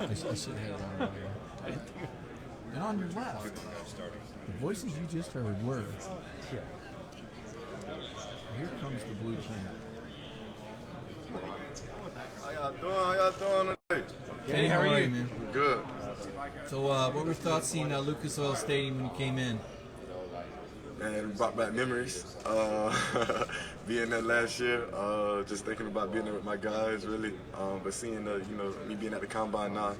I should have had it on there. And on your left, the voices you just heard were. Here comes the blue planet. How y'all doing today? Kenny, how are you, man? Good. So, what were your thoughts seeing Lucas Oil Stadium when you came in? And it brought back memories. Being there last year, just thinking about being there with my guys, really. But seeing me being at the combine now,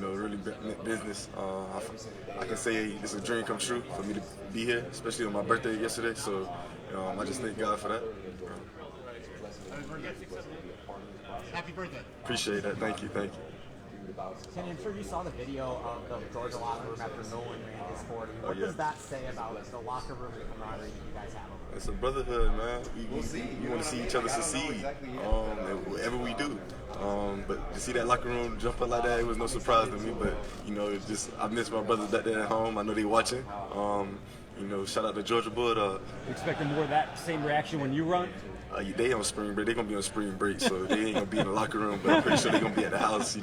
really business. I can say it's a dream come true for me to be here, especially on my birthday yesterday. So, I just thank God for that. Happy birthday. Appreciate that. Thank you. Kenny, I'm sure you saw the video of the Georgia locker room after Nolan ran his 40. What does that say about the locker room and the camaraderie that you guys have over there? It's a brotherhood, man. We want to see each other succeed, whatever we do. But to see that locker room jump up like that, it was no surprise to me. But it's just I miss my brothers back there at home. I know they watching. Shout out to Georgia Bulldog. You expecting more of that same reaction when you run? They on spring break. They're gonna be on spring break, so they ain't gonna be in the locker room. But I'm pretty sure they're gonna be at the house,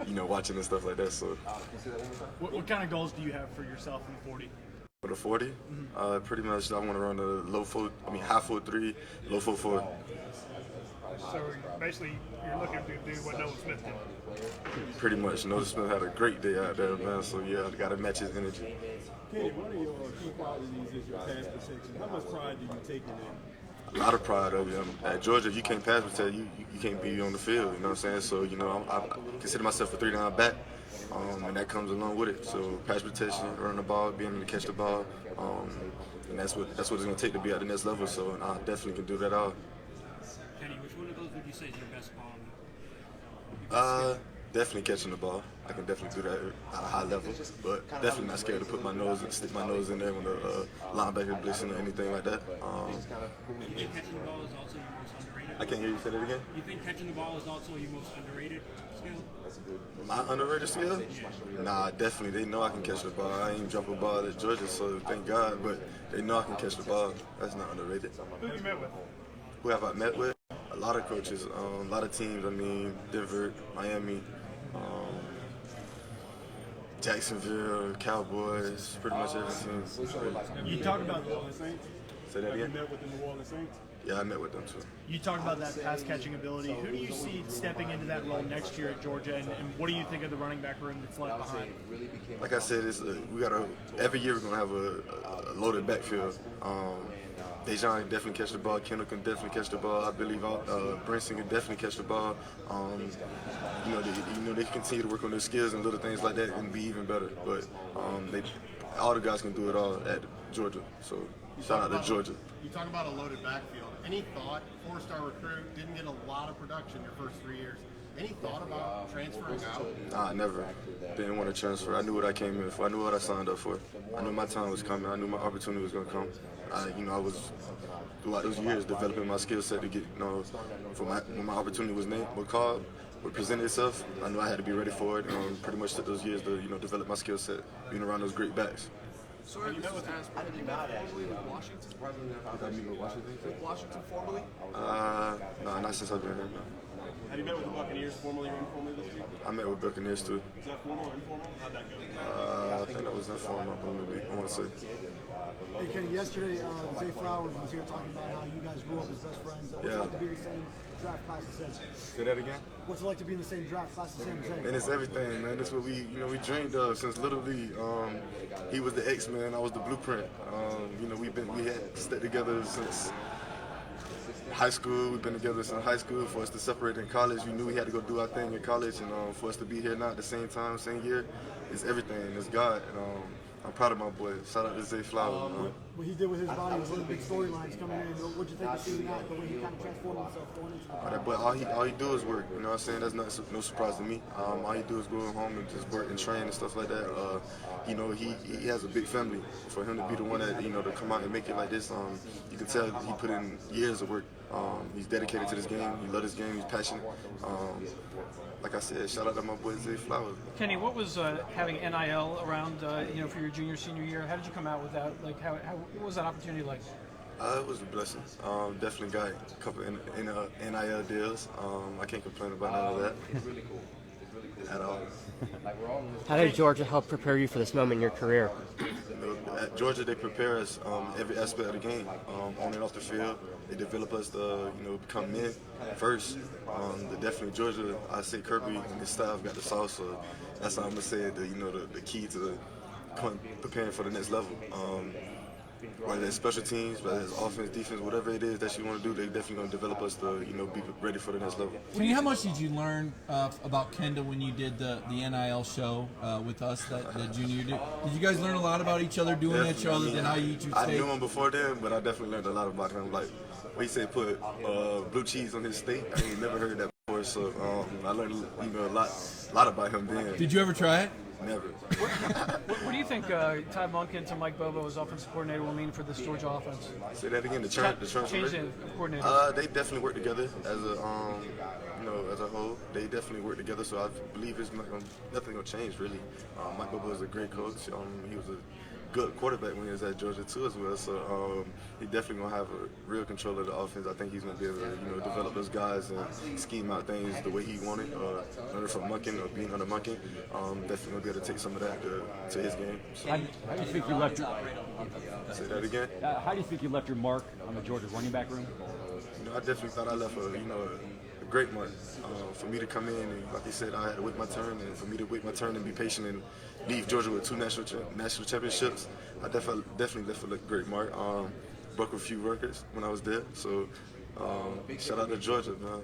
watching and stuff like that. So, what kind of goals do you have for yourself in the 40? For the 40, pretty much I want to run the high 4.3, low 4.4. So basically, you're looking to do what Nolan Smith did. Pretty much. Nolan Smith had a great day out there, man. So yeah, I got to match his energy. Kenny, one of your key qualities is your pass protection. How much pride do you take in that? A lot of pride of you. At Georgia, if you can't pass protect, you can't be on the field. You know what I'm saying? So I consider myself a 3-down back, and that comes along with it. So pass protection, running the ball, being able to catch the ball, and that's what it's going to take to be at the next level. So I definitely can do that all. Kenny, which one of those would you say is your best ball? Definitely catching the ball. I can definitely do that at a high level, but definitely not scared to stick my nose in there when the linebacker blitzing or anything like that. You think catching the ball is also your most underrated? I can't hear you say that again. You think catching the ball is also your most underrated skill? My underrated skill? Nah, definitely. They know I can catch the ball. I ain't jump a ball at Georgia, so thank God. But they know I can catch the ball. That's not underrated. Who have you met with? Who have I met with? A lot of coaches, a lot of teams. Denver, Miami, Jacksonville, Cowboys, pretty much every team. You talked about the New Orleans Saints. Say that again? You met with the New Orleans Saints? Yeah, I met with them too. You talked about that pass catching ability. Who do you see stepping into that role next year at Georgia, and what do you think of the running back room that's left behind? Like I said, every year we're gonna have a loaded backfield. Dejan can definitely catch the ball. Kendall can definitely catch the ball. I believe Brinson can definitely catch the ball. They continue to work on their skills and little things like that and be even better. But all the guys can do it all at Georgia. So shout out to Georgia. You talk about a loaded backfield. Any thought, 4-star recruit, didn't get a lot of production your first 3 years. Any thought about transferring out? Nah, never. Didn't want to transfer. I knew what I came in for. I knew what I signed up for. I knew my time was coming. I knew my opportunity was going to come. I was throughout those years developing my skill set to get, when my opportunity was called, would present itself. I knew I had to be ready for it. Pretty much took those years to, develop my skill set, being around those great backs. So have you met with formally with Washington? With Washington formally? No, not since I've been here. Have you met with the Buccaneers formally or informally this year? I met with Buccaneers too. Is that formal or informal? How'd that go? I think that was informal. I want to say. Hey Kenny, yesterday Zay Flowers was here talking about how you guys grew up as best friends. What's it like to be in the same draft class as him? Say that again? What's it like to be in the same draft class as him? And it's everything, man. That's what we dreamed of since Little League. He was the X-Man, I was the blueprint. We had stuck together since high school. We've been together since high school. For us to separate in college, we knew we had to go do our thing in college, and for us to be here now at the same time, same year, it's everything. It's God. And, I'm proud of my boy. Shout out to Zay Flowers. What he did with his body was one of the big storylines coming in. What'd you think of seeing that, the way he kind of transformed himself going into the that boy, all he do is work. You know what I'm saying? That's no surprise to me. All he do is go home and just work and train and stuff like that. He has a big family. For him to be the one that to come out and make it like this, you can tell he put in years of work. He's dedicated to this game. He loves this game. He's passionate. Like I said, shout out to my boy Zay Flowers. Kenny, what was having NIL around, for your junior, senior year? How did you come out with that? Like, what was that opportunity like? It was a blessing. Definitely got a couple NIL deals. I can't complain about none of that. at all. How did Georgia help prepare you for this moment in your career? At Georgia, they prepare us every aspect of the game, on and off the field. They develop us to, become men first. Definitely Georgia, I say Kirby and his staff got the sauce. So that's how I'm gonna say the key to preparing for the next level. Whether it's special teams, whether it's offense, defense, whatever it is that you want to do, they definitely going to develop us to, be ready for the next level. Kenny, how much did you learn about Kendall when you did the NIL show with us that junior year? Did you guys learn a lot about each other doing that show other than how you eat your steak? I knew him before then, but I definitely learned a lot about him. Like, he said put blue cheese on his steak. I ain't never heard that before, so I learned a lot about him then. Did you ever try it? Never. What do you think Ty Monken to Mike Bobo as offensive coordinator will mean for this Georgia offense? Say that again. The transfer. Change in coordinator. They definitely work together as a as a whole. They definitely work together. So I believe it's nothing gonna change really. Mike Bobo is a great coach. He was a good quarterback when he was at Georgia too as well. So he definitely gonna have a real control of the offense. I think he's gonna be able to develop those guys and scheme out things the way he wanted. Learning from Monken or being under Monken, definitely gonna be able to take some of that to his game. So. How do you think you left? Say that again. How do you think you left your mark on the Georgia running back room? I definitely thought I left a great mark. For me to come in and, like you said, I had to wait my turn, and for me to wait my turn and be patient and leave Georgia with 2 national championships, I definitely left a great mark. Broke a few records when I was there, so shout out to Georgia, man.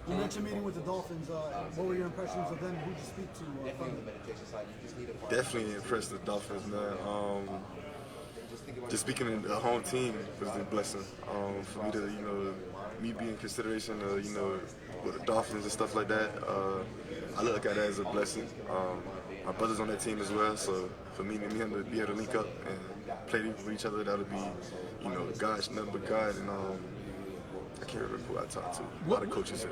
You mentioned meeting with the Dolphins. What were your impressions of them? Who did you speak to from them? Definitely impressed the Dolphins, man. Just speaking in the home team was a blessing for me to, me being in consideration of, with the Dolphins and stuff like that. I look at it as a blessing. My brother's on that team as well, so for me and him to be able to link up and play with each other, that'll be, God's nothing but God. And I can't remember who I talked to. A lot of coaches here.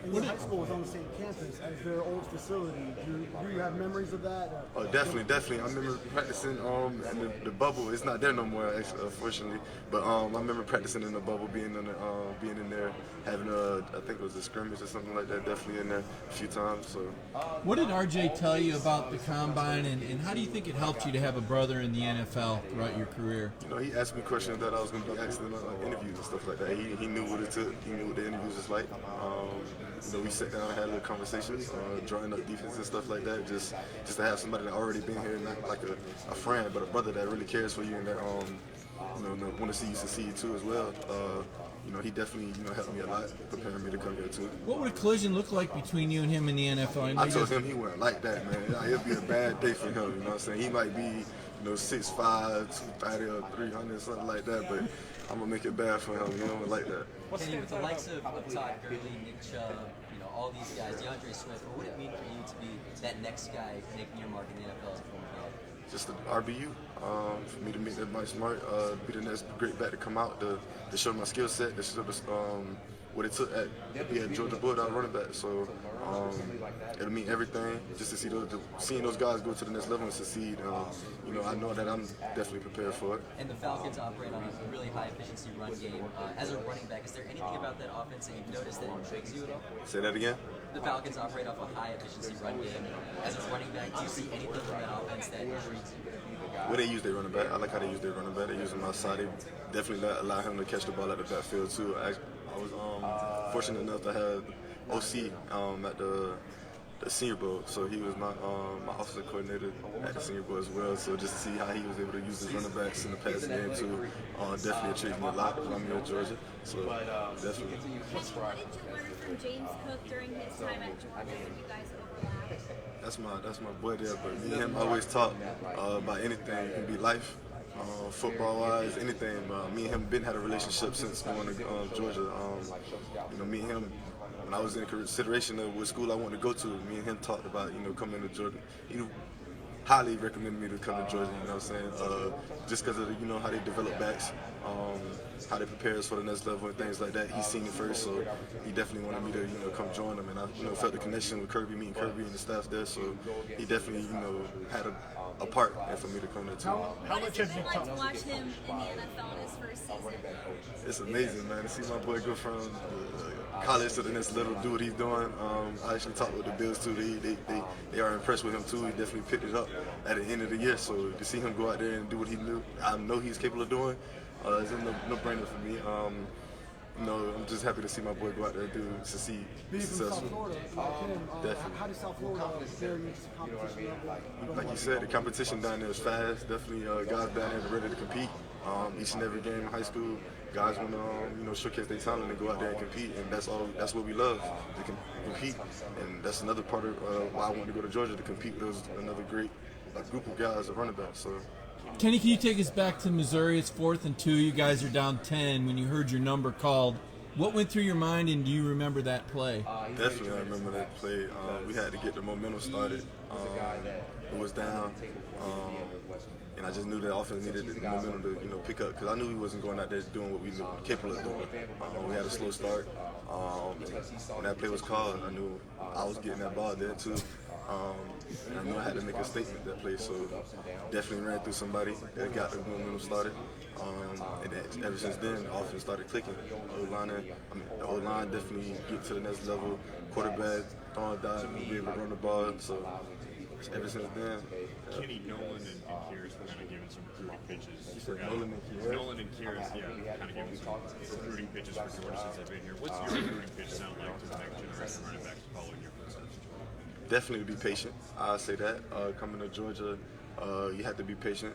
And your high school was on the same campus as their old facility. Do you have memories of that? Oh, definitely. I remember practicing in the bubble. It's not there no more, unfortunately. But I remember practicing in the bubble, being in there, having I think it was a scrimmage or something like that. Definitely in there a few times. So. What did RJ tell you about the combine, and how do you think it helped you to have a brother in the NFL throughout your career? He asked me questions that I was going to be asking in interviews and stuff like that. He knew what it took. He knew what the interviews was like. We sat down and had little conversations, drawing up defense and stuff like that. Just to have somebody that already been here, not like a friend, but a brother that really cares for you and that want to see you succeed too as well. He definitely helped me a lot, preparing me to come here too. What would a collision look like between you and him in the NFL? I told him he wouldn't like that, man. It'd be a bad day for him. You know what I'm saying? He might be 6'5", 230 or 300, something like that, but I'm gonna make it bad for him. He don't like that. Kenny, with the likes of Todd Gurley, Nick Chubb, all these guys, DeAndre Swift, what would it mean for you to be that next guy making your mark in the NFL as a former player? Just the RBU. For me to make that Mike Smart, be the next great back to come out to show my skill set, to show what it took to be at Georgia Bulldog running back. So it'll mean everything just to see seeing those guys go to the next level and succeed. I know that I'm definitely prepared for it. And the Falcons operate on a really high efficiency run game. As a running back, is there anything about that offense that you've noticed that intrigues you at all? Say that again? The Falcons operate off a high efficiency run game. As a running back, do you see anything from that offense that intrigues you? When they use their running back, I like how they use their running back. They use him outside. They definitely allow him to catch the ball at the backfield too. I was fortunate enough to have OC at the Senior Bowl, so he was my offensive coordinator at the Senior Bowl as well. So just to see how he was able to use his running backs in the passing game too, definitely intrigued me a lot. I'm here in Georgia, so definitely. What did you learn from James Cook during his time at Georgia when you guys overlapped? That's my boy there, but me and him always talk about anything. It can be life, football-wise, anything. Me and him had a relationship since going to Georgia. Me and him, when I was in consideration of what school I wanted to go to, me and him talked about coming to Georgia. He highly recommended me to come to Georgia. You know what I'm saying? Just because of how they develop backs. how they prepare us for the next level and things like that. He's seen it first, so he definitely wanted me to, come join them. And I, felt the connection with Kirby, meeting Kirby and the staff there. So he definitely, had a part for me to come there too. What does it feel like to watch him in the NFL in his first season? It's amazing, man, to see my boy go from college to the next level, do what he's doing. I actually talked with the Bills too. They are impressed with him too. He definitely picked it up at the end of the year. So to see him go out there and do what he knew, I know he's capable of doing. It's a no-brainer for me. I'm just happy to see my boy go out there and succeed. Being from successful. South Florida, Definitely. how does South Florida compare you to the competition level? Like you said, the competition down there is fast. Definitely guys down there ready to compete. Each and every game in high school, guys want to showcase their talent and go out there and compete, and that's what we love, to compete. And that's another part of why I wanted to go to Georgia, to compete with another great group of guys at running back. So. Kenny, can you take us back to Missouri? It's 4th and 2. You guys are down 10 when you heard your number called. What went through your mind, and do you remember that play? Definitely, I remember that play. We had to get the momentum started. It was down, and I just knew the offense needed the momentum to pick up, because I knew we wasn't going out there doing what we were capable of doing. We had a slow start. When that play was called, I knew I was getting that ball there too. And I knew I had to make a statement that play, so definitely ran through somebody that got the momentum started. And ever since then, the offense started clicking. The O-line definitely get to the next level. Quarterback, throwing dive, be able to run the ball. So ever since then. Kenny, Nolan and Kyrus were kind of giving some recruiting pitches. You said Nolan and Kyrus? Nolan and Kyrus, yeah, kind of giving some recruiting pitches for Georgia since they've been here. What's your recruiting pitch sound like to the next generation of running backs following your footsteps? Definitely be patient. I say that. Coming to Georgia, you have to be patient.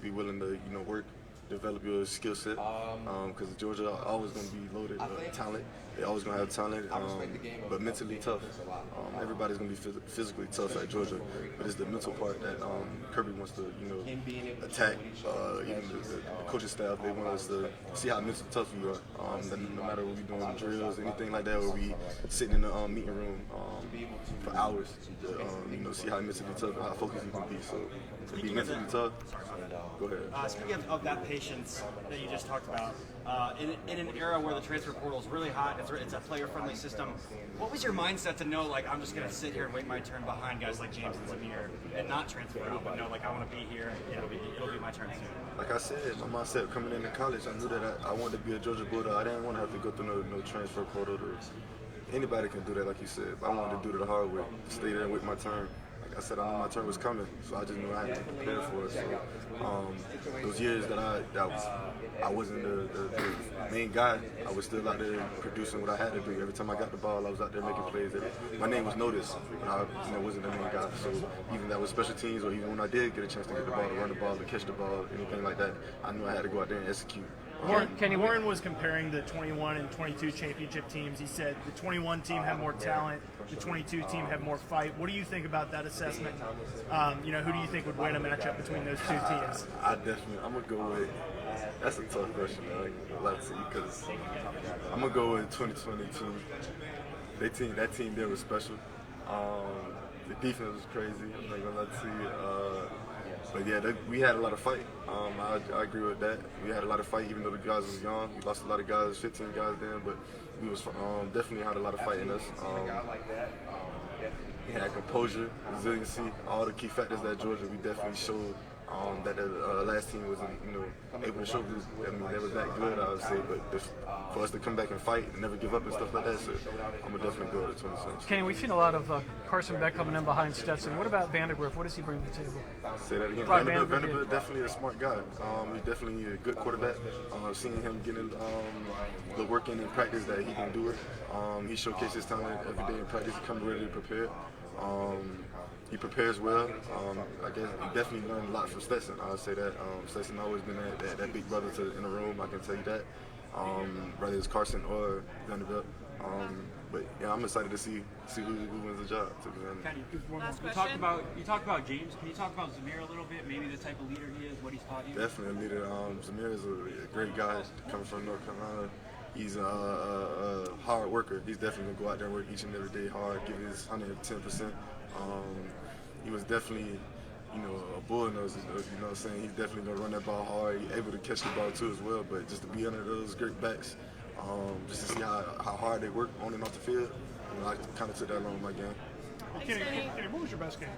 Be willing to, work, develop your skill set. Because Georgia always going to be loaded with talent. They're always going to have talent, but mentally tough. Everybody's going to be physically tough at Georgia, but it's the mental part that Kirby wants to, attack. Even the coaching staff, they want us to see how mentally tough you are. No matter what we doing, drills, anything like that, or we sitting in the meeting room for hours, see how mentally tough and how focused you can be. So to be mentally tough, go ahead. Speaking of that patience that you just talked about, in an era where the transfer portal is really hot, it's a player-friendly system, what was your mindset to know, like, I'm just going to sit here and wait my turn behind guys like James and Zamir and not transfer out, but know, like, I want to be here, it'll be my turn soon? Like I said, my mindset coming into college, I knew that I wanted to be a Georgia Bulldog. I didn't want to have to go through no transfer portal. Anybody can do that, like you said. But I wanted to do it the hard way, stay there and wait my turn. Like I said, I knew my turn was coming, so I just knew I had to prepare for it. So those years that I wasn't the main guy, I was still out there producing what I had to do. Every time I got the ball, I was out there making plays. My name was noticed, and I wasn't the main guy. So even that was special teams, or even when I did get a chance to get the ball, to run the ball, to catch the ball, anything like that, I knew I had to go out there and execute. Warren was comparing the 21 and 22 championship teams. He said the 21 team had more talent, the 22 team had more fight. What do you think about that assessment? Who do you think would win a matchup between those two teams? I'm going to go with, that's a tough question, man. Let's see, because I'm going to go with 2022. That team there was special. The defense was crazy. I'm not going to lie to you. But yeah, we had a lot of fight. I agree with that. We had a lot of fight, even though the guys was young. We lost a lot of guys, 15 guys then, but we was definitely had a lot of fight in us. We had composure, resiliency, all the key factors that Georgia we definitely showed. That the last team wasn't, able to show. They was that good, I would say. But for us to come back and fight and never give up and stuff like that, so I'm gonna definitely go to 26. Kenny, we've seen a lot of Carson Beck coming in behind Stetson. What about Vandergriff? What does he bring to the table? Say that again. Vanderbilt definitely a smart guy. He's definitely a good quarterback. Seeing him getting the work in practice that he can do it. He showcases his talent every day in practice. He comes ready to prepare. He prepares well. I guess he definitely learned a lot from Stetson. I would say that. Stetson always been that big brother in the room. I can tell you that. Whether it's Carson or Vanderbilt. But yeah, I'm excited to see who wins the job. To be honest. Kenny, you talked about James. Can you talk about Zamir a little bit? Maybe the type of leader he is, what he's taught you. Definitely a leader. Zamir is a great guy coming from North Carolina. He's a hard worker. He's definitely gonna go out there and work each and every day hard, give his 110%. He was definitely a bull nose. You know what I'm saying? He's definitely gonna run that ball hard. He's able to catch the ball too as well. But just to be under those great backs, just to see how hard they work on and off the field, I kind of took that along in my game. Kenny, what was your best game?